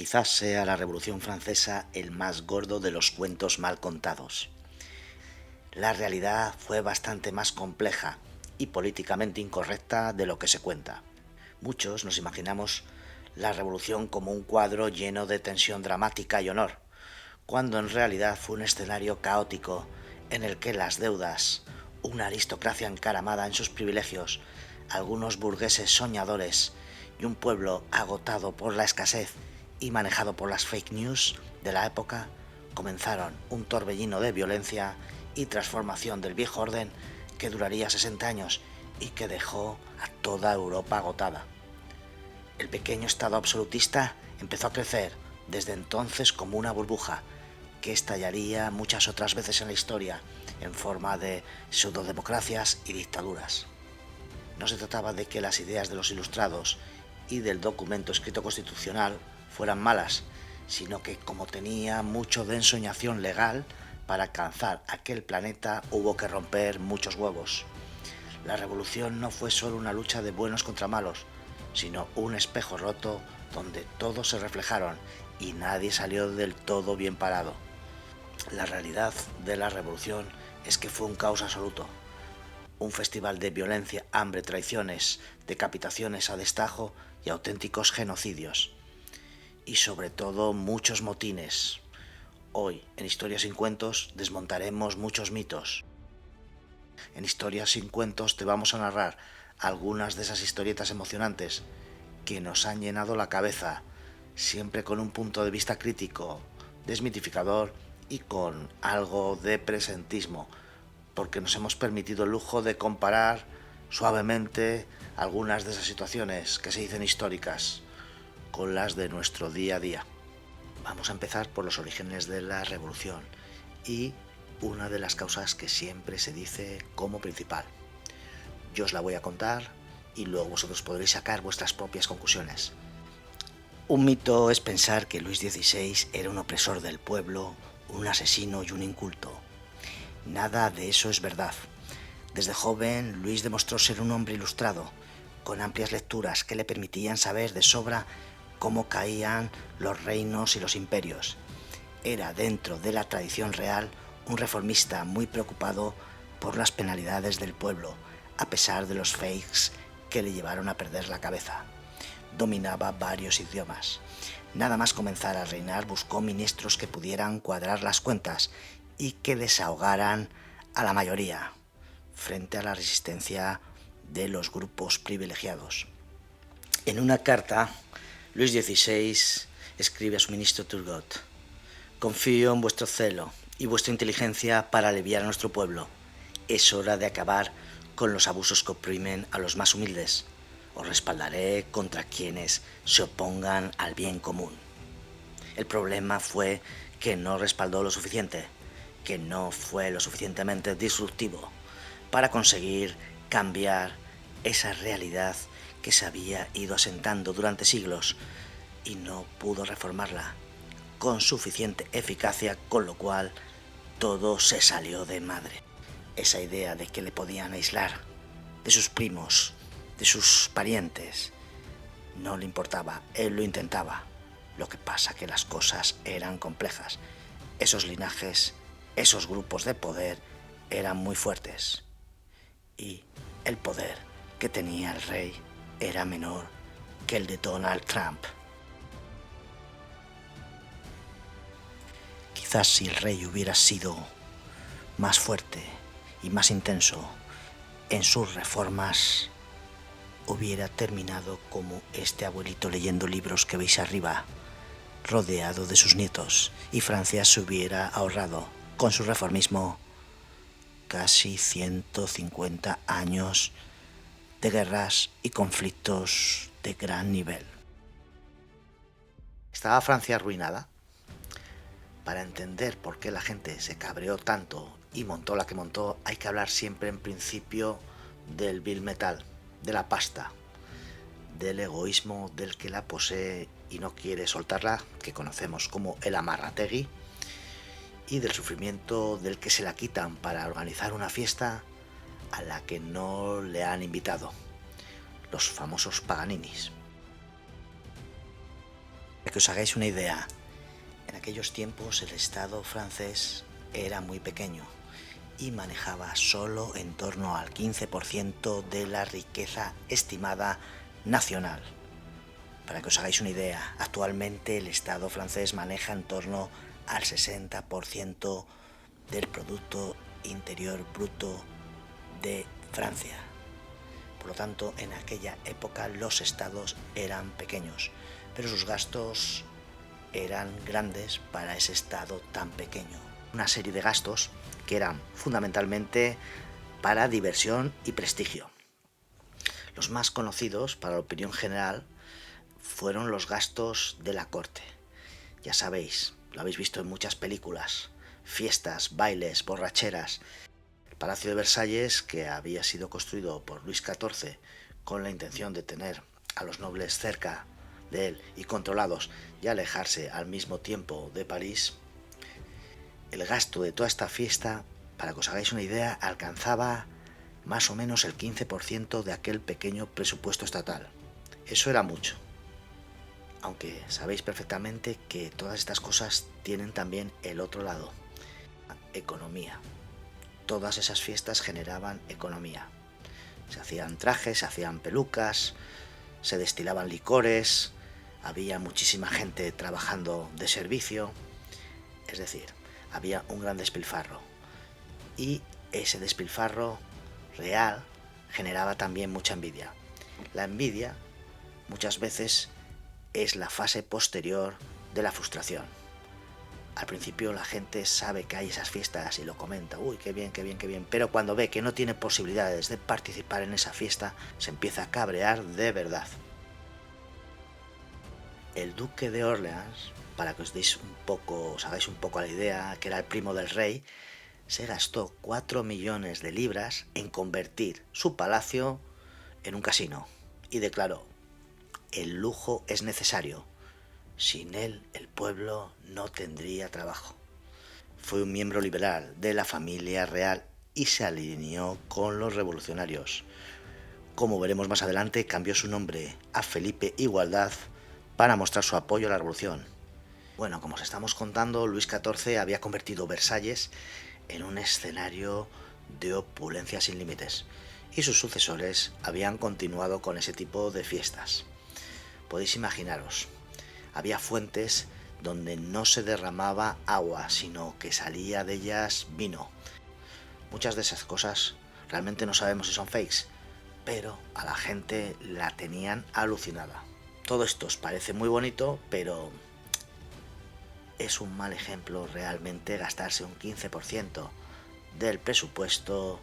Quizás sea la Revolución Francesa el más gordo de los cuentos mal contados. La realidad fue bastante más compleja y políticamente incorrecta de lo que se cuenta. Muchos nos imaginamos la revolución como un cuadro lleno de tensión dramática y honor, cuando en realidad fue un escenario caótico en el que las deudas, una aristocracia encaramada en sus privilegios, algunos burgueses soñadores y un pueblo agotado por la escasez y manejado por las fake news de la época, comenzaron un torbellino de violencia y transformación del viejo orden que duraría 60 años y que dejó a toda Europa agotada. El pequeño estado absolutista empezó a crecer desde entonces como una burbuja que estallaría muchas otras veces en la historia en forma de pseudodemocracias y dictaduras. No se trataba de que las ideas de los ilustrados y del documento escrito constitucional fueran malas, sino que como tenía mucho de ensoñación legal, para alcanzar aquel planeta hubo que romper muchos huevos. La revolución no fue solo una lucha de buenos contra malos, sino un espejo roto donde todos se reflejaron y nadie salió del todo bien parado. La realidad de la revolución es que fue un caos absoluto. Un festival de violencia, hambre, traiciones, decapitaciones a destajo y auténticos genocidios. Y sobre todo muchos motines. Hoy, en Historias sin Cuentos, desmontaremos muchos mitos. En Historias sin Cuentos te vamos a narrar algunas de esas historietas emocionantes que nos han llenado la cabeza, siempre con un punto de vista crítico, desmitificador y con algo de presentismo, porque nos hemos permitido el lujo de comparar suavemente algunas de esas situaciones que se dicen históricas con las de nuestro día a día. Vamos a empezar por los orígenes de la revolución y una de las causas que siempre se dice como principal. Yo os la voy a contar y luego vosotros podréis sacar vuestras propias conclusiones. Un mito es pensar que Luis XVI era un opresor del pueblo, un asesino y un inculto. Nada de eso es verdad. Desde joven, Luis demostró ser un hombre ilustrado, con amplias lecturas que le permitían saber de sobra cómo caían los reinos y los imperios. Era, dentro de la tradición real, un reformista muy preocupado por las penalidades del pueblo, a pesar de los fakes que le llevaron a perder la cabeza. Dominaba varios idiomas. Nada más comenzar a reinar, buscó ministros que pudieran cuadrar las cuentas y que desahogaran a la mayoría frente a la resistencia de los grupos privilegiados. En una carta, Luis XVI escribe a su ministro Turgot: confío en vuestro celo y vuestra inteligencia para aliviar a nuestro pueblo. Es hora de acabar con los abusos que oprimen a los más humildes. Os respaldaré contra quienes se opongan al bien común. El problema fue que no respaldó lo suficiente, que no fue lo suficientemente disruptivo para conseguir cambiar esa realidad que se había ido asentando durante siglos y no pudo reformarla con suficiente eficacia, con lo cual todo se salió de madre. Esa idea de que le podían aislar de sus primos, de sus parientes, no le importaba, él lo intentaba. Lo que pasa que las cosas eran complejas. Esos linajes, esos grupos de poder eran muy fuertes. Y el poder que tenía el rey era menor que el de Donald Trump. Quizás si el rey hubiera sido más fuerte y más intenso en sus reformas, hubiera terminado como este abuelito leyendo libros que veis arriba, rodeado de sus nietos, y Francia se hubiera ahorrado, con su reformismo, casi 150 años de guerras y conflictos de gran nivel. ¿Estaba Francia arruinada? Para entender por qué la gente se cabreó tanto y montó la que montó, hay que hablar siempre en principio del bill metal, de la pasta, del egoísmo del que la posee y no quiere soltarla, que conocemos como el amarrategui, y del sufrimiento del que se la quitan para organizar una fiesta a la que no le han invitado, los famosos Paganinis. Para que os hagáis una idea, en aquellos tiempos el Estado francés era muy pequeño y manejaba solo en torno al 15% de la riqueza estimada nacional. Para que os hagáis una idea, actualmente el Estado francés maneja en torno al 60% del Producto Interior Bruto de Francia. Por lo tanto, en aquella época los estados eran pequeños, pero sus gastos eran grandes para ese estado tan pequeño. Una serie de gastos que eran fundamentalmente para diversión y prestigio. Los más conocidos para la opinión general fueron los gastos de la corte. Ya sabéis, lo habéis visto en muchas películas, fiestas, bailes, borracheras. El Palacio de Versalles, que había sido construido por Luis XIV con la intención de tener a los nobles cerca de él y controlados y alejarse al mismo tiempo de París, el gasto de toda esta fiesta, para que os hagáis una idea, alcanzaba más o menos el 15% de aquel pequeño presupuesto estatal. Eso era mucho. Aunque sabéis perfectamente que todas estas cosas tienen también el otro lado, economía. Todas esas fiestas generaban economía. Se hacían trajes, se hacían pelucas, se destilaban licores, había muchísima gente trabajando de servicio, es decir, había un gran despilfarro. Y ese despilfarro real generaba también mucha envidia. La envidia muchas veces es la fase posterior de la frustración. Al principio la gente sabe que hay esas fiestas y lo comenta, uy, qué bien, qué bien, qué bien, pero cuando ve que no tiene posibilidades de participar en esa fiesta, se empieza a cabrear de verdad. El duque de Orleans, para que os hagáis un poco la idea, que era el primo del rey, se gastó 4 millones de libras en convertir su palacio en un casino y declaró: el lujo es necesario. Sin él, el pueblo no tendría trabajo. Fue un miembro liberal de la familia real y se alineó con los revolucionarios. Como veremos más adelante, cambió su nombre a Felipe Igualdad para mostrar su apoyo a la revolución. Bueno, como os estamos contando, Luis XIV había convertido Versalles en un escenario de opulencia sin límites y sus sucesores habían continuado con ese tipo de fiestas. Podéis imaginaros, había fuentes donde no se derramaba agua, sino que salía de ellas vino. Muchas de esas cosas realmente no sabemos si son fakes, pero a la gente la tenían alucinada. Todo esto os parece muy bonito, pero es un mal ejemplo realmente gastarse un 15% del presupuesto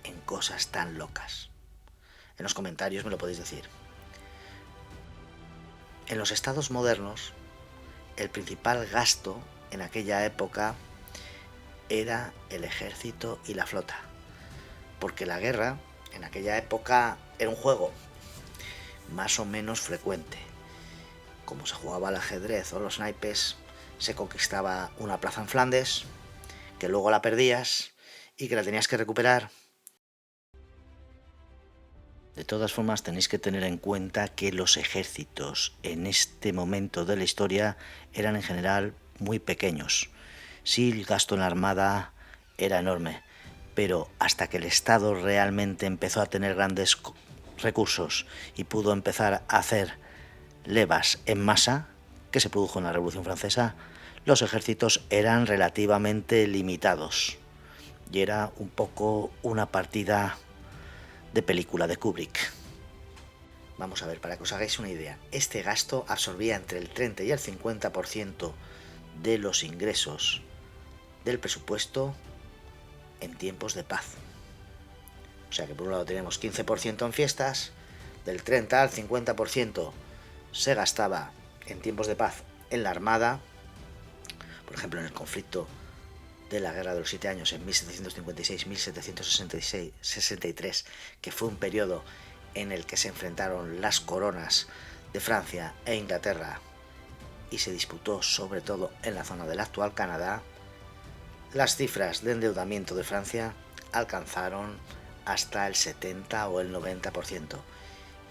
en cosas tan locas. En los comentarios me lo podéis decir. En los estados modernos, el principal gasto en aquella época era el ejército y la flota, porque la guerra en aquella época era un juego más o menos frecuente. Como se jugaba al ajedrez o los naipes, se conquistaba una plaza en Flandes, que luego la perdías y que la tenías que recuperar. De todas formas, tenéis que tener en cuenta que los ejércitos en este momento de la historia eran en general muy pequeños. Sí, el gasto en la armada era enorme, pero hasta que el Estado realmente empezó a tener grandes recursos y pudo empezar a hacer levas en masa, que se produjo en la Revolución Francesa, los ejércitos eran relativamente limitados. Y era un poco una partida de película de Kubrick. Vamos a ver, para que os hagáis una idea, este gasto absorbía entre el 30 y el 50% de los ingresos del presupuesto en tiempos de paz. O sea que por un lado tenemos 15% en fiestas, del 30 al 50% se gastaba en tiempos de paz en la armada, por ejemplo en el conflicto de la Guerra de los 7 Años en 1756-1763, que fue un periodo en el que se enfrentaron las coronas de Francia e Inglaterra y se disputó sobre todo en la zona del actual Canadá, las cifras de endeudamiento de Francia alcanzaron hasta el 70 o el 90%.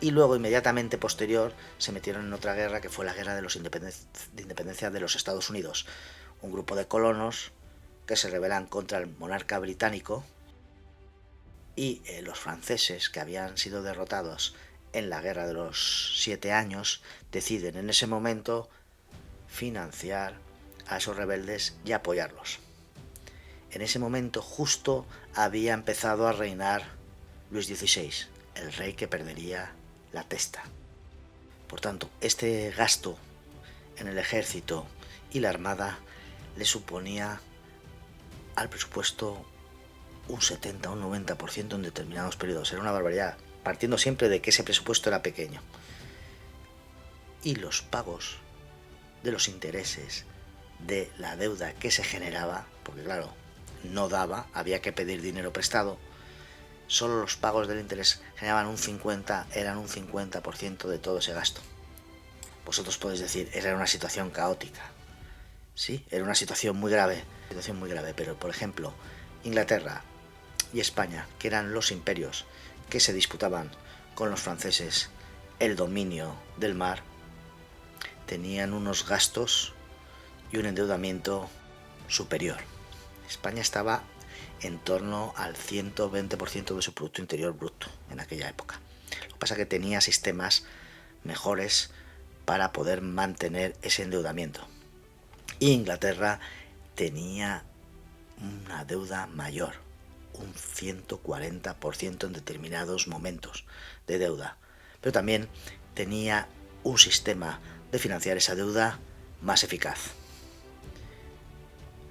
y luego inmediatamente posterior se metieron en otra guerra que fue la guerra de independencia de los Estados Unidos, un grupo de colonos que se rebelan contra el monarca británico y los franceses, que habían sido derrotados en la guerra de los 7 años, deciden en ese momento financiar a esos rebeldes y apoyarlos. En ese momento justo había empezado a reinar Luis XVI, el rey que perdería la testa. Por tanto, este gasto en el ejército y la armada le suponía al presupuesto un 70 o un 90% en determinados periodos. Era una barbaridad, partiendo siempre de que ese presupuesto era pequeño. Y los pagos de los intereses de la deuda que se generaba, porque claro, no daba, había que pedir dinero prestado, solo los pagos del interés eran un 50% de todo ese gasto. Vosotros podéis decir, era una situación caótica. Sí, era una situación muy grave, pero por ejemplo, Inglaterra y España, que eran los imperios que se disputaban con los franceses el dominio del mar, tenían unos gastos y un endeudamiento superior. España estaba en torno al 120% de su Producto Interior Bruto en aquella época. Lo que pasa es que tenía sistemas mejores para poder mantener ese endeudamiento. Y Inglaterra tenía una deuda mayor, un 140% en determinados momentos de deuda. Pero también tenía un sistema de financiar esa deuda más eficaz.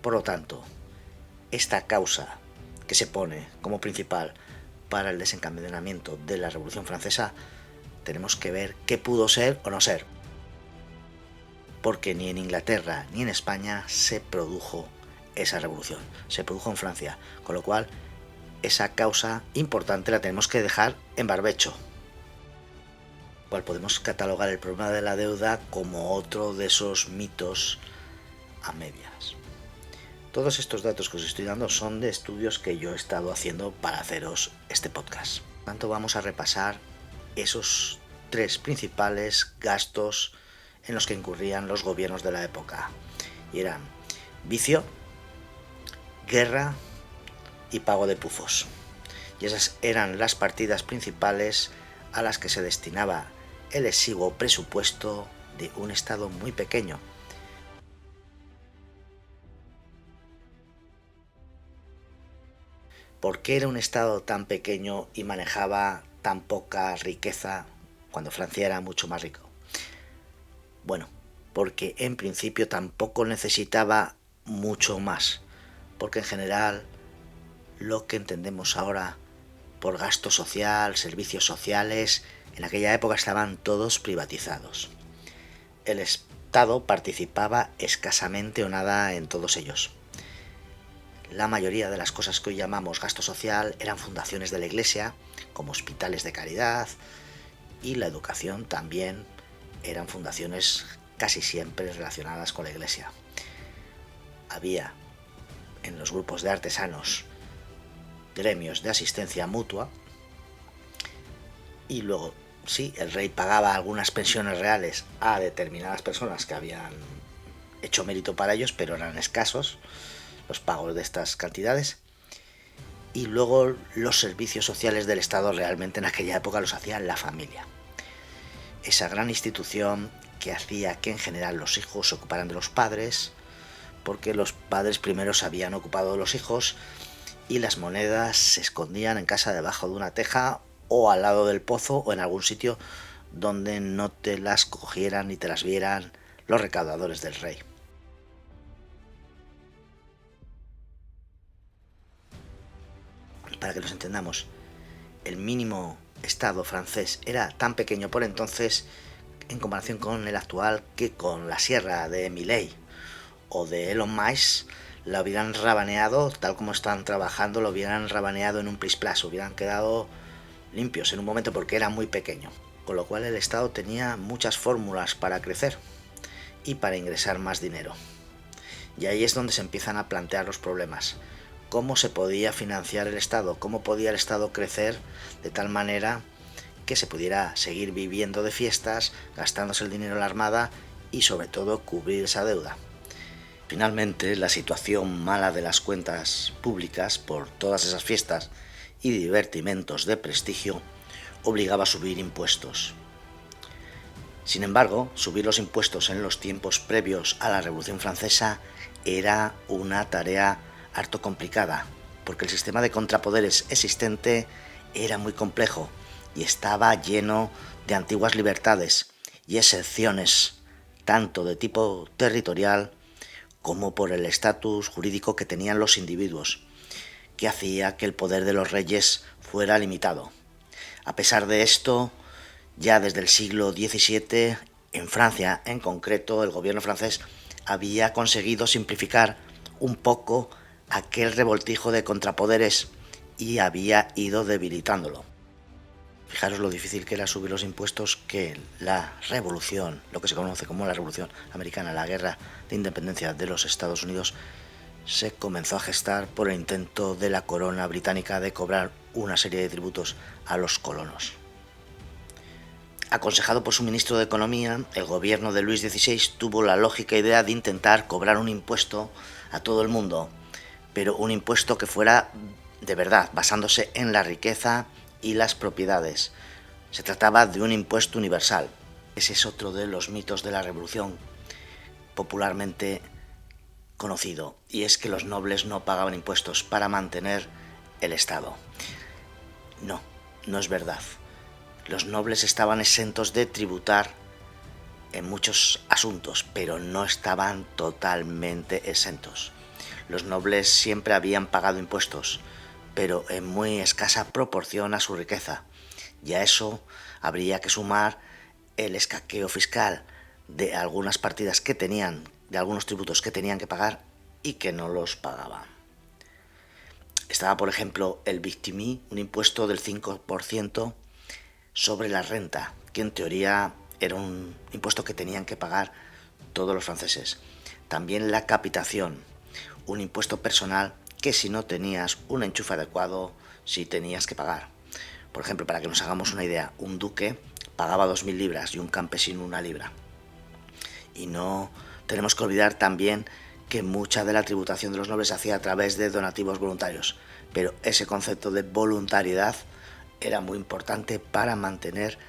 Por lo tanto, esta causa que se pone como principal para el desencadenamiento de la Revolución Francesa, tenemos que ver qué pudo ser o no ser. Porque ni en Inglaterra ni en España se produjo esa revolución. Se produjo en Francia, con lo cual esa causa importante la tenemos que dejar en barbecho. Cual podemos catalogar el problema de la deuda como otro de esos mitos a medias. Todos estos datos que os estoy dando son de estudios que yo he estado haciendo para haceros este podcast. Por lo tanto, vamos a repasar esos 3 principales gastos en los que incurrían los gobiernos de la época. Y eran vicio, guerra y pago de pufos. Y esas eran las partidas principales a las que se destinaba el exiguo presupuesto de un estado muy pequeño. ¿Por qué era un estado tan pequeño y manejaba tan poca riqueza cuando Francia era mucho más rico? Bueno, porque en principio tampoco necesitaba mucho más, porque en general lo que entendemos ahora por gasto social, servicios sociales, en aquella época estaban todos privatizados. El Estado participaba escasamente o nada en todos ellos. La mayoría de las cosas que hoy llamamos gasto social eran fundaciones de la Iglesia, como hospitales de caridad, y la educación también eran fundaciones casi siempre relacionadas con la Iglesia. Había en los grupos de artesanos gremios de asistencia mutua y luego sí, el rey pagaba algunas pensiones reales a determinadas personas que habían hecho mérito para ellos, pero eran escasos los pagos de estas cantidades. Y luego los servicios sociales del Estado realmente en aquella época los hacía la familia. Esa gran institución que hacía que en general los hijos se ocuparan de los padres, porque los padres primero se habían ocupado de los hijos y las monedas se escondían en casa debajo de una teja o al lado del pozo o en algún sitio donde no te las cogieran ni te las vieran los recaudadores del rey. Para que nos entendamos, el mínimo estado francés era tan pequeño por entonces en comparación con el actual que con la sierra de Milei o de Elon Musk la hubieran rabaneado, tal como están trabajando, lo hubieran rabaneado en un plis-plas, hubieran quedado limpios en un momento porque era muy pequeño. Con lo cual el Estado tenía muchas fórmulas para crecer y para ingresar más dinero. Y ahí es donde se empiezan a plantear los problemas. ¿Cómo se podía financiar el Estado? ¿Cómo podía el Estado crecer de tal manera que se pudiera seguir viviendo de fiestas, gastándose el dinero en la armada y sobre todo cubrir esa deuda. Finalmente, la situación mala de las cuentas públicas por todas esas fiestas y divertimentos de prestigio obligaba a subir impuestos. Sin embargo, subir los impuestos en los tiempos previos a la Revolución Francesa era una tarea harto complicada, porque el sistema de contrapoderes existente era muy complejo y estaba lleno de antiguas libertades y excepciones, tanto de tipo territorial como por el estatus jurídico que tenían los individuos, que hacía que el poder de los reyes fuera limitado. A pesar de esto, ya desde el siglo XVII, en Francia en concreto, el gobierno francés había conseguido simplificar un poco aquel revoltijo de contrapoderes y había ido debilitándolo. Fijaros lo difícil que era subir los impuestos, que la revolución, lo que se conoce como la Revolución Americana, la guerra de independencia de los Estados Unidos, se comenzó a gestar por el intento de la corona británica de cobrar una serie de tributos a los colonos. Aconsejado por su ministro de Economía, el gobierno de Luis XVI tuvo la lógica idea de intentar cobrar un impuesto a todo el mundo, pero un impuesto que fuera de verdad, basándose en la riqueza y las propiedades. Se trataba de un impuesto universal. Ese es otro de los mitos de la Revolución popularmente conocido, y es que los nobles no pagaban impuestos para mantener el Estado. No, no es verdad. Los nobles estaban exentos de tributar en muchos asuntos, pero no estaban totalmente exentos. Los nobles siempre habían pagado impuestos, pero en muy escasa proporción a su riqueza, y a eso habría que sumar el escaqueo fiscal de algunas partidas que tenían, de algunos tributos que tenían que pagar y que no los pagaban. Estaba, por ejemplo, el victimi, un impuesto del 5% sobre la renta, que en teoría era un impuesto que tenían que pagar todos los franceses. También la capitación, un impuesto personal que si no tenías un enchufe adecuado, sí tenías que pagar. Por ejemplo, para que nos hagamos una idea, un duque pagaba 2.000 libras y un campesino 1 libra. Y no tenemos que olvidar también que mucha de la tributación de los nobles se hacía a través de donativos voluntarios, pero ese concepto de voluntariedad era muy importante para mantener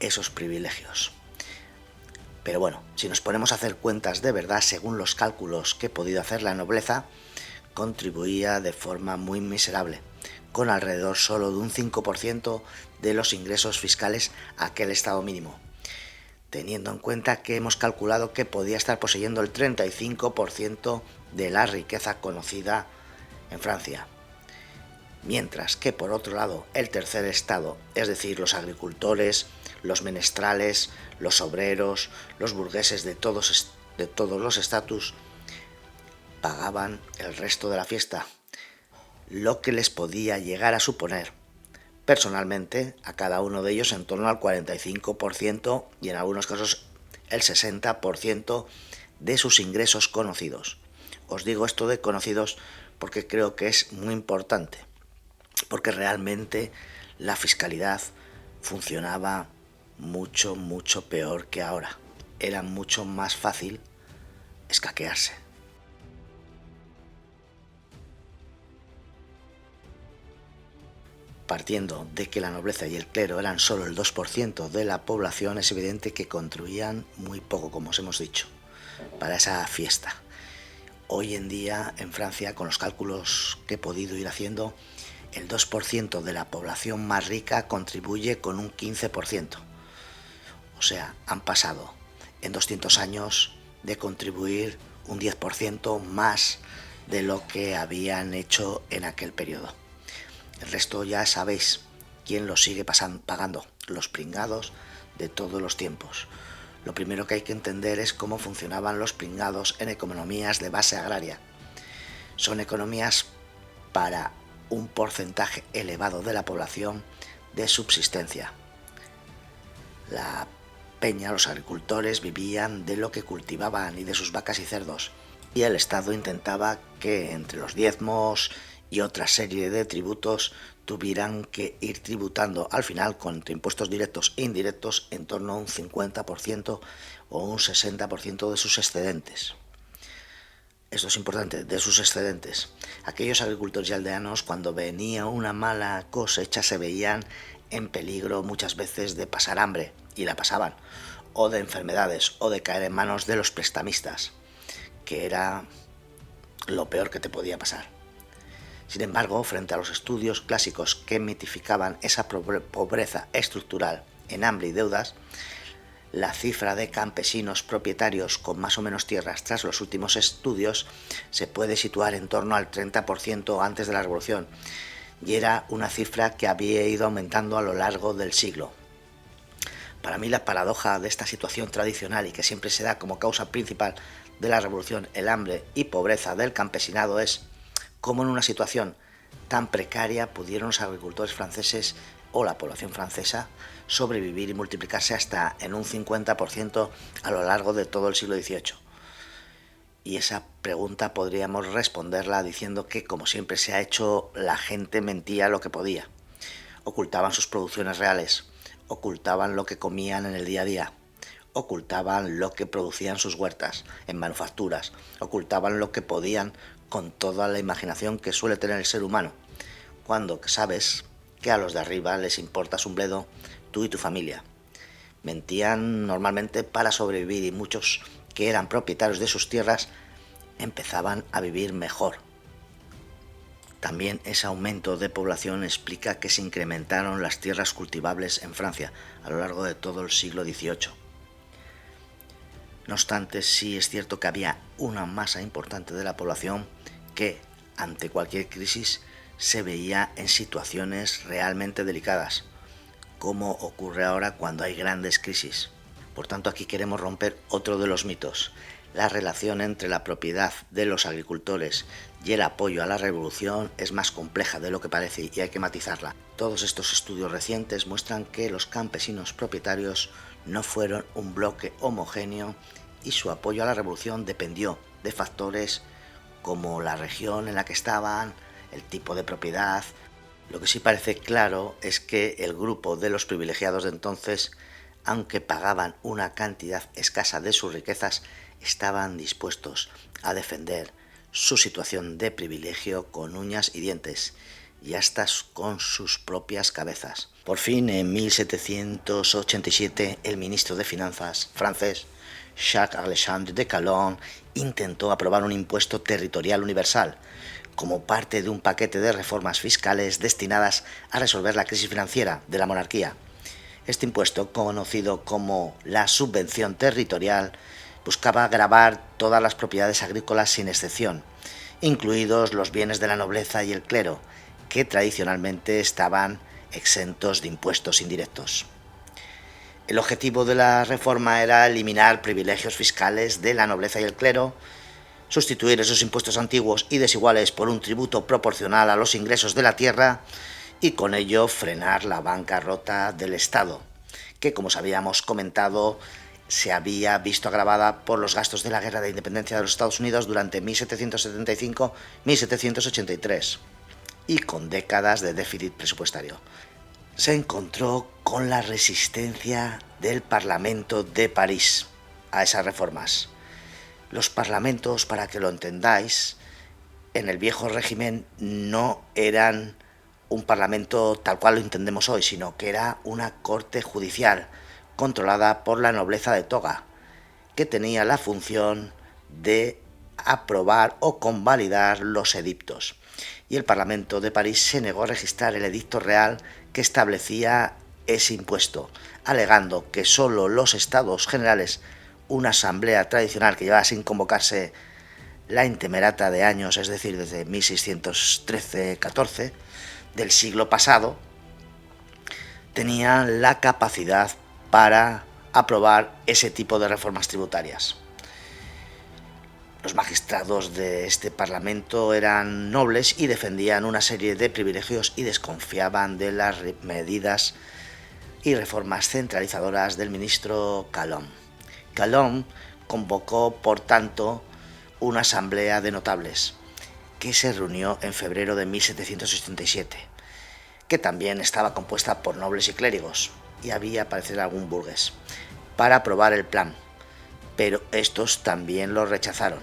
esos privilegios. Pero bueno, si nos ponemos a hacer cuentas de verdad, según los cálculos que he podido hacer, la nobleza contribuía de forma muy miserable, con alrededor solo de un 5% de los ingresos fiscales a aquel estado mínimo, teniendo en cuenta que hemos calculado que podía estar poseyendo el 35% de la riqueza conocida en Francia. Mientras que por otro lado el tercer estado, es decir, los agricultores, los menestrales, los obreros, los burgueses de todos los estatus, pagaban el resto de la fiesta, lo que les podía llegar a suponer personalmente a cada uno de ellos en torno al 45% y en algunos casos el 60% de sus ingresos conocidos. Os digo esto de conocidos porque creo que es muy importante, porque realmente la fiscalidad funcionaba mucho peor que ahora. Era mucho más fácil escaquearse. Partiendo de que la nobleza y el clero eran solo el 2% de la población, es evidente que contribuían muy poco, como os hemos dicho, para esa fiesta. Hoy en día en Francia, con los cálculos que he podido ir haciendo, el 2% de la población más rica contribuye con un 15%. O sea, han pasado en 200 años de contribuir un 10% más de lo que habían hecho en aquel periodo. El resto ya sabéis quién lo sigue pagando, los pringados de todos los tiempos. Lo primero que hay que entender es cómo funcionaban los pringados en economías de base agraria. Son economías para un porcentaje elevado de la población de subsistencia. La peña, los agricultores, vivían de lo que cultivaban y de sus vacas y cerdos, y el Estado intentaba que entre los diezmos y otra serie de tributos tuvieran que ir tributando al final con impuestos directos e indirectos en torno a un 50% o un 60% de sus excedentes. Esto es importante, de sus excedentes. Aquellos agricultores y aldeanos, cuando venía una mala cosecha, se veían en peligro muchas veces de pasar hambre, y la pasaban, o de enfermedades, o de caer en manos de los prestamistas, que era lo peor que te podía pasar. Sin embargo, frente a los estudios clásicos que mitificaban esa pobreza estructural en hambre y deudas, la cifra de campesinos propietarios con más o menos tierras tras los últimos estudios se puede situar en torno al 30% antes de la Revolución, y era una cifra que había ido aumentando a lo largo del siglo. Para mí la paradoja de esta situación tradicional y que siempre se da como causa principal de la Revolución el hambre y pobreza del campesinado es cómo en una situación tan precaria pudieron los agricultores franceses o la población francesa sobrevivir y multiplicarse hasta en un 50% a lo largo de todo el siglo XVIII. Y esa pregunta podríamos responderla diciendo que, como siempre se ha hecho, la gente mentía lo que podía. Ocultaban sus producciones reales, ocultaban lo que comían en el día a día, ocultaban lo que producían sus huertas, en manufacturas, ocultaban lo que podían con toda la imaginación que suele tener el ser humano, cuando sabes que a los de arriba les importas un bledo tú y tu familia. Mentían normalmente para sobrevivir y muchos que eran propietarios de sus tierras empezaban a vivir mejor. También ese aumento de población explica que se incrementaron las tierras cultivables en Francia a lo largo de todo el siglo XVIII. No obstante, sí es cierto que había una masa importante de la población que, ante cualquier crisis, se veía en situaciones realmente delicadas, como ocurre ahora cuando hay grandes crisis. Por tanto, aquí queremos romper otro de los mitos. La relación entre la propiedad de los agricultores y el apoyo a la revolución es más compleja de lo que parece y hay que matizarla. Todos estos estudios recientes muestran que los campesinos propietarios no fueron un bloque homogéneo y su apoyo a la revolución dependió de factores como la región en la que estaban, el tipo de propiedad. Lo que sí parece claro es que el grupo de los privilegiados de entonces, aunque pagaban una cantidad escasa de sus riquezas, estaban dispuestos a defender su situación de privilegio con uñas y dientes, y hasta con sus propias cabezas. Por fin, en 1787, el ministro de Finanzas francés, Jacques-Alexandre de Calonne, intentó aprobar un impuesto territorial universal, como parte de un paquete de reformas fiscales destinadas a resolver la crisis financiera de la monarquía. Este impuesto, conocido como la subvención territorial, buscaba gravar todas las propiedades agrícolas sin excepción, incluidos los bienes de la nobleza y el clero, que tradicionalmente estaban exentos de impuestos indirectos. El objetivo de la reforma era eliminar privilegios fiscales de la nobleza y el clero, sustituir esos impuestos antiguos y desiguales por un tributo proporcional a los ingresos de la tierra y con ello frenar la bancarrota del Estado, que, como os habíamos comentado, se había visto agravada por los gastos de la Guerra de Independencia de los Estados Unidos durante 1775-1783 y con décadas de déficit presupuestario. Se encontró con la resistencia del Parlamento de París a esas reformas. Los parlamentos, para que lo entendáis, en el viejo régimen no eran un parlamento tal cual lo entendemos hoy, sino que era una corte judicial controlada por la nobleza de toga, que tenía la función de aprobar o convalidar los edictos. Y el Parlamento de París se negó a registrar el edicto real que establecía ese impuesto, alegando que solo los Estados Generales, una asamblea tradicional que llevaba sin convocarse la intemerata de años, es decir, desde 1613-14 del siglo pasado, tenían la capacidad para aprobar ese tipo de reformas tributarias. Los magistrados de este parlamento eran nobles y defendían una serie de privilegios y desconfiaban de las medidas y reformas centralizadoras del ministro Calonne. Calonne convocó, por tanto, una asamblea de notables que se reunió en febrero de 1787. que también estaba compuesta por nobles y clérigos, y había, parecer, algún burgués, para aprobar el plan, pero estos también lo rechazaron.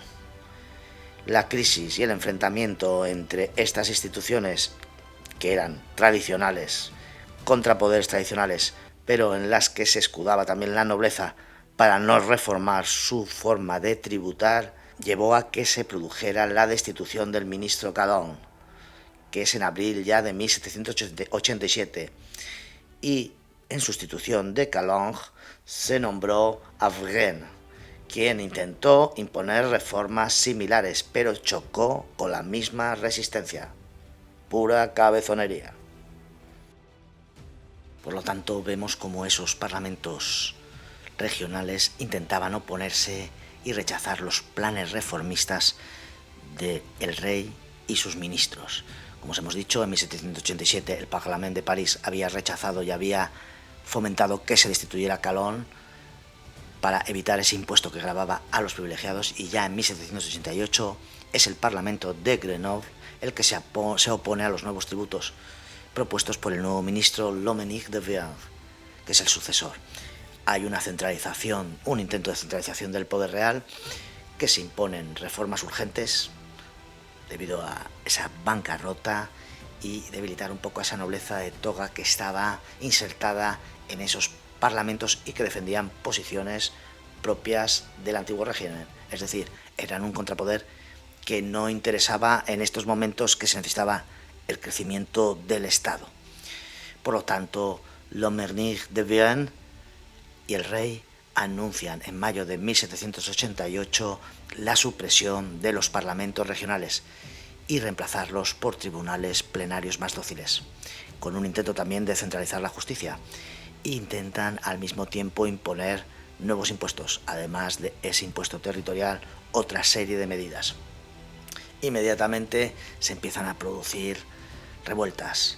La crisis y el enfrentamiento entre estas instituciones, que eran tradicionales, contra poderes tradicionales, pero en las que se escudaba también la nobleza para no reformar su forma de tributar, llevó a que se produjera la destitución del ministro Calonne, que es en abril ya de 1787, y en sustitución de Calonne se nombró Avrain, quien intentó imponer reformas similares, pero chocó con la misma resistencia. Pura cabezonería. Por lo tanto, vemos cómo esos parlamentos regionales intentaban oponerse y rechazar los planes reformistas del rey y sus ministros. Como os hemos dicho, en 1787 el Parlamento de París había rechazado y había fomentado que se destituyera Calonne para evitar ese impuesto que gravaba a los privilegiados, y ya en 1788 es el Parlamento de Grenoble el que se opone a los nuevos tributos propuestos por el nuevo ministro Lomenic de Vienne, que es el sucesor. Hay una centralización, un intento de centralización del poder real, que se imponen reformas urgentes debido a esa bancarrota y debilitar un poco a esa nobleza de toga que estaba insertada en esos parlamentos y que defendían posiciones propias del antiguo régimen. Es decir, eran un contrapoder que no interesaba en estos momentos que se necesitaba el crecimiento del Estado. Por lo tanto, Lomenic de Vienne y el rey anuncian en mayo de 1788 la supresión de los parlamentos regionales y reemplazarlos por tribunales plenarios más dóciles, con un intento también de centralizar la justicia. Intentan al mismo tiempo imponer nuevos impuestos, además de ese impuesto territorial, otra serie de medidas. Inmediatamente se empiezan a producir revueltas,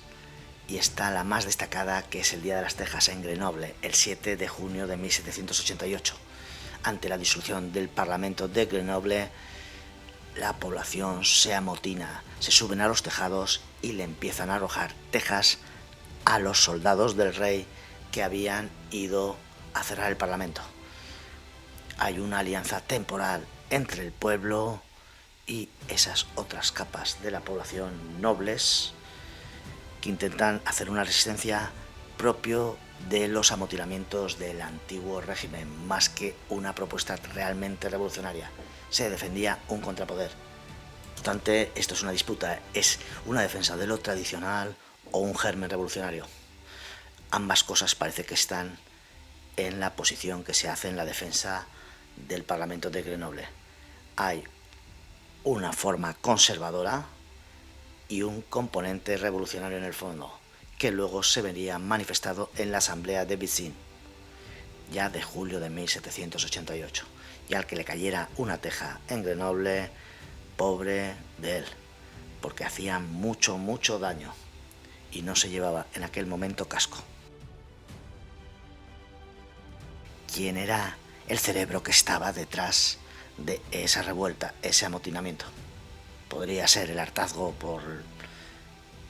y está la más destacada, que es el Día de las Tejas en Grenoble, el 7 de junio de 1788. Ante la disolución del Parlamento de Grenoble, la población se amotina, se suben a los tejados y le empiezan a arrojar tejas a los soldados del rey que habían ido a cerrar el Parlamento. Hay una alianza temporal entre el pueblo y esas otras capas de la población nobles que intentan hacer una resistencia propio de los amotinamientos del antiguo régimen, más que una propuesta realmente revolucionaria. Se defendía un contrapoder. No obstante, esto es una disputa, es una defensa de lo tradicional o un germen revolucionario. Ambas cosas parece que están en la posición que se hace en la defensa del Parlamento de Grenoble. Hay una forma conservadora y un componente revolucionario en el fondo, que luego se vería manifestado en la Asamblea de Vichy, ya de julio de 1788, y al que le cayera una teja en Grenoble, pobre de él, porque hacía mucho daño y no se llevaba en aquel momento casco. ¿Quién era el cerebro que estaba detrás de esa revuelta, ese amotinamiento? Podría ser el hartazgo por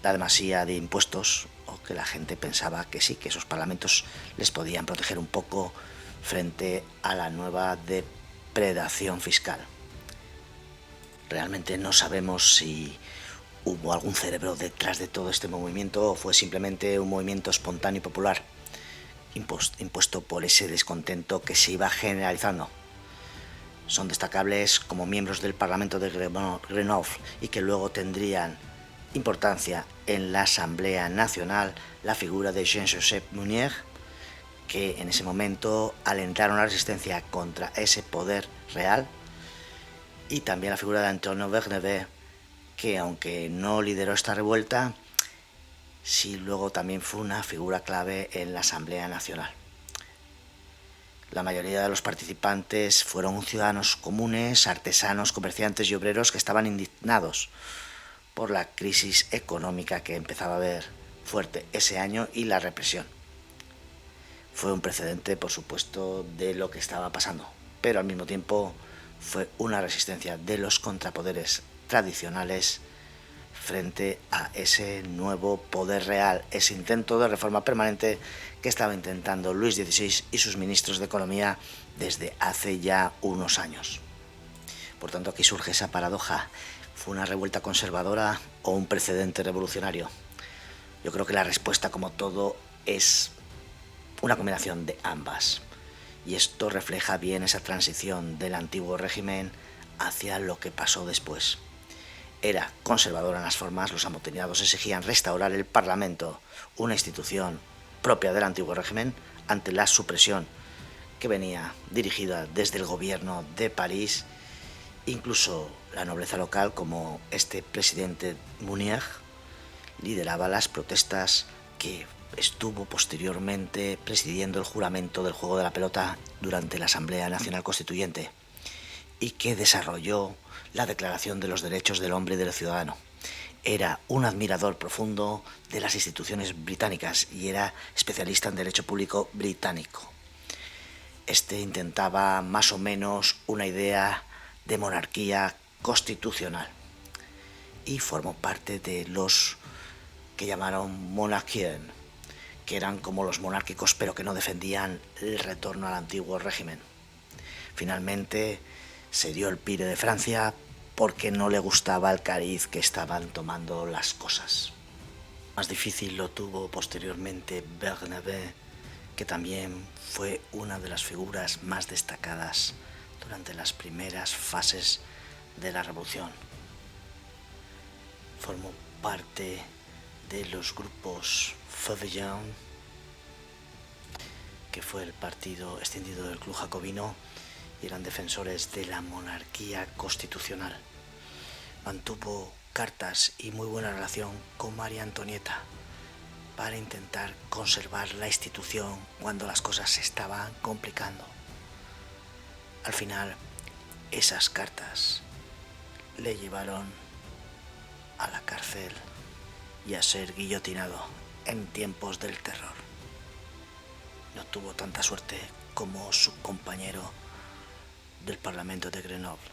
la demasía de impuestos, o que la gente pensaba que sí, que esos parlamentos les podían proteger un poco frente a la nueva depredación fiscal. Realmente no sabemos si hubo algún cerebro detrás de todo este movimiento o fue simplemente un movimiento espontáneo y popular, impuesto por ese descontento que se iba generalizando. Son destacables como miembros del Parlamento de Grenoble y que luego tendrían importancia en la Asamblea Nacional la figura de Jean-Joseph Mounier, que en ese momento alentaron la resistencia contra ese poder real, y también la figura de Antonio Bernabe, que aunque no lideró esta revuelta, sí luego también fue una figura clave en la Asamblea Nacional. La mayoría de los participantes fueron ciudadanos comunes, artesanos, comerciantes y obreros que estaban indignados por la crisis económica que empezaba a haber fuerte ese año y la represión. Fue un precedente, por supuesto, de lo que estaba pasando, pero al mismo tiempo fue una resistencia de los contrapoderes tradicionales frente a ese nuevo poder real, ese intento de reforma permanente que estaba intentando Luis XVI y sus ministros de Economía desde hace ya unos años. Por tanto, aquí surge esa paradoja. ¿Fue una revuelta conservadora o un precedente revolucionario? Yo creo que la respuesta, como todo, es una combinación de ambas. Y esto refleja bien esa transición del antiguo régimen hacia lo que pasó después. Era conservadora en las formas, los amotinados exigían restaurar el Parlamento, una institución propia del antiguo régimen, ante la supresión que venía dirigida desde el gobierno de París. Incluso la nobleza local, como este presidente Mounier, lideraba las protestas que estuvo posteriormente presidiendo el juramento del juego de la pelota durante la Asamblea Nacional Constituyente y que desarrolló la Declaración de los Derechos del Hombre y del Ciudadano. Era un admirador profundo de las instituciones británicas y era especialista en derecho público británico. Este intentaba más o menos una idea de monarquía constitucional y formó parte de los que llamaron monarquien, que eran como los monárquicos pero que no defendían el retorno al antiguo régimen. Finalmente se dio el pire de Francia porque no le gustaba el cariz que estaban tomando las cosas. Más difícil lo tuvo posteriormente Bernabé, que también fue una de las figuras más destacadas durante las primeras fases de la Revolución. Formó parte de los grupos Feuillants, que fue el partido extendido del Club Jacobino, y eran defensores de la monarquía constitucional. Mantuvo cartas y muy buena relación con María Antonieta para intentar conservar la institución cuando las cosas se estaban complicando. Al final, esas cartas le llevaron a la cárcel y a ser guillotinado en tiempos del terror. No tuvo tanta suerte como su compañero del Parlamento de Grenoble.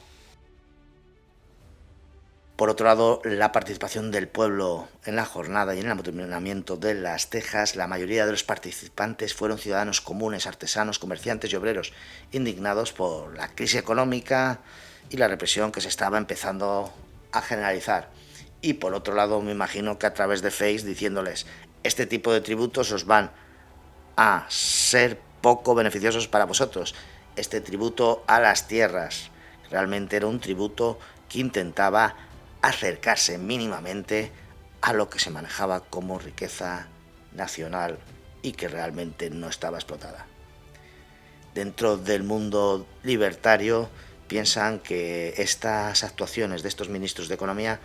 Por otro lado, la participación del pueblo en la jornada y en el amotinamiento de las tejas, la mayoría de los participantes fueron ciudadanos comunes, artesanos, comerciantes y obreros, indignados por la crisis económica y la represión que se estaba empezando a generalizar. Y por otro lado, me imagino que a través de Face diciéndoles, este tipo de tributos os van a ser poco beneficiosos para vosotros. Este tributo a las tierras realmente era un tributo que intentaba acercarse mínimamente a lo que se manejaba como riqueza nacional y que realmente no estaba explotada. Dentro del mundo libertario piensan que estas actuaciones de estos ministros de Economía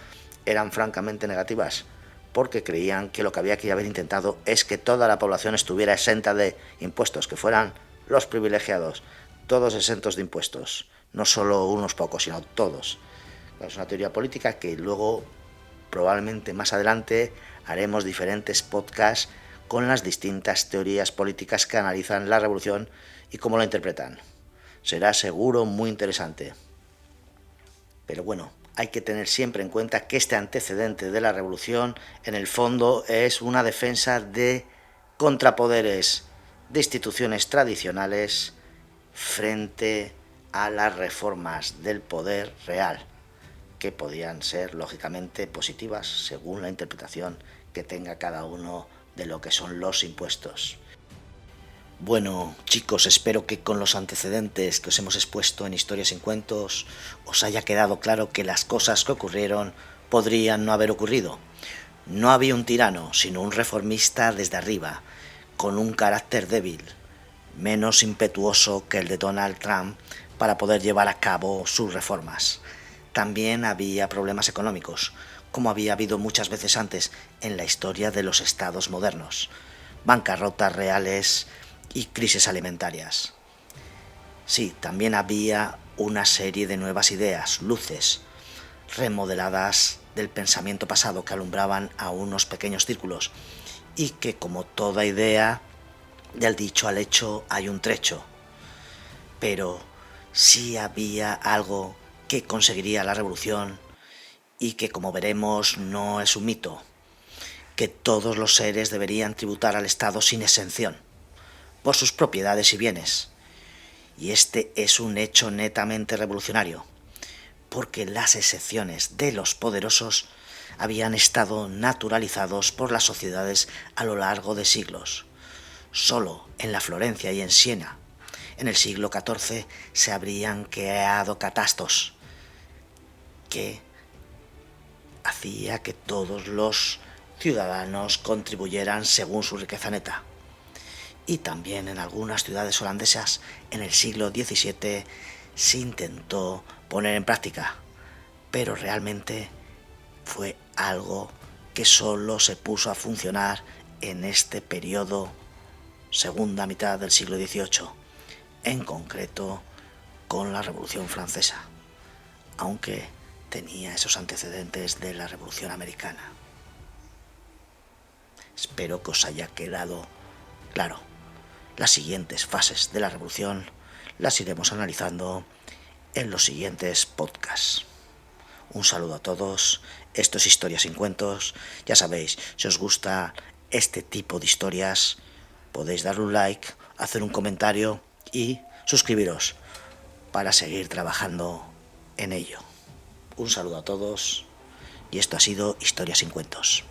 eran francamente negativas, porque creían que lo que había que haber intentado es que toda la población estuviera exenta de impuestos, que fueran los privilegiados, todos exentos de impuestos, no solo unos pocos, sino todos. Es una teoría política que luego, probablemente más adelante, haremos diferentes podcasts con las distintas teorías políticas que analizan la revolución y cómo la interpretan. Será seguro muy interesante. Pero bueno, hay que tener siempre en cuenta que este antecedente de la revolución, en el fondo, es una defensa de contrapoderes de instituciones tradicionales frente a las reformas del poder real, que podían ser lógicamente positivas según la interpretación que tenga cada uno de lo que son los impuestos. Bueno, chicos, espero que con los antecedentes que os hemos expuesto en Historias sin Cuentos os haya quedado claro que las cosas que ocurrieron podrían no haber ocurrido. No había un tirano, sino un reformista desde arriba, con un carácter débil, menos impetuoso que el de Donald Trump para poder llevar a cabo sus reformas. También había problemas económicos, como había habido muchas veces antes en la historia de los estados modernos, bancarrotas reales y crisis alimentarias. Sí, también había una serie de nuevas ideas, luces, remodeladas del pensamiento pasado que alumbraban a unos pequeños círculos y que, como toda idea, del dicho al hecho hay un trecho. Pero sí había algo que conseguiría la revolución y que, como veremos, no es un mito, que todos los seres deberían tributar al Estado sin exención, por sus propiedades y bienes. Y este es un hecho netamente revolucionario, porque las excepciones de los poderosos habían estado naturalizados por las sociedades a lo largo de siglos. Solo en la Florencia y en Siena, en el siglo XIV, se habrían creado catastos que hacía que todos los ciudadanos contribuyeran según su riqueza neta. Y también en algunas ciudades holandesas en el siglo XVII se intentó poner en práctica, pero realmente fue algo que solo se puso a funcionar en este periodo, segunda mitad del siglo XVIII, en concreto con la Revolución Francesa, aunque tenía esos antecedentes de la Revolución Americana. Espero que os haya quedado claro. Las siguientes fases de la revolución las iremos analizando en los siguientes podcasts. Un saludo a todos. Esto es Historias sin Cuentos. Ya sabéis, si os gusta este tipo de historias, podéis darle un like, hacer un comentario y suscribiros para seguir trabajando en ello. Un saludo a todos y esto ha sido Historias sin Cuentos.